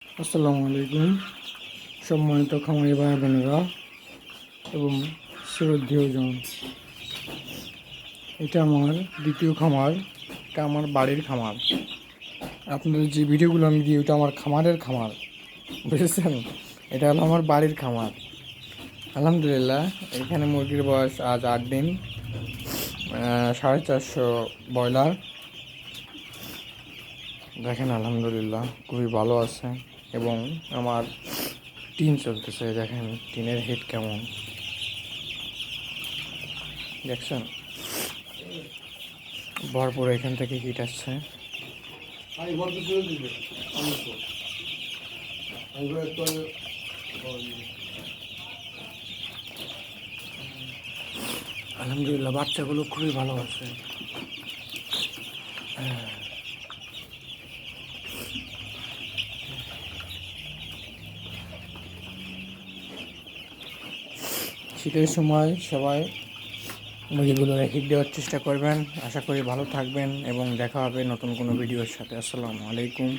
আসসালামু আলাইকুম সম্মানিত খামারি ভাই বোনেরা এবং শ্রদ্ধেয়জন। এটা আমার দ্বিতীয় খামার, এটা আমার বাড়ির খামার। আপনাদের যে ভিডিওগুলো আমি দিই ওটা আমার খামারের খামার, বুঝেছেন? এটা হলো আমার বাড়ির খামার। আলহামদুলিল্লাহ, এখানে মুরগির বয়স আজ 8 দিন। 450 ব্রয়লার। দেখেন আলহামদুলিল্লাহ খুবই ভালো আছে। এবং আমার টিন চলতেছে, দেখেন টিনের হিট কেমন, দেখছেন? ভরপুর এখান থেকে হিট আসছে। আলহামদুলিল্লাহ বাচ্চাগুলো খুবই ভালো আছে। শীতের সময় সবাই মুরগিগুলো রেখে দেওয়ার চেষ্টা করবেন। আশা করি ভালো থাকবেন এবং দেখা হবে নতুন কোনো ভিডিওর সাথে। আসসালামু আলাইকুম।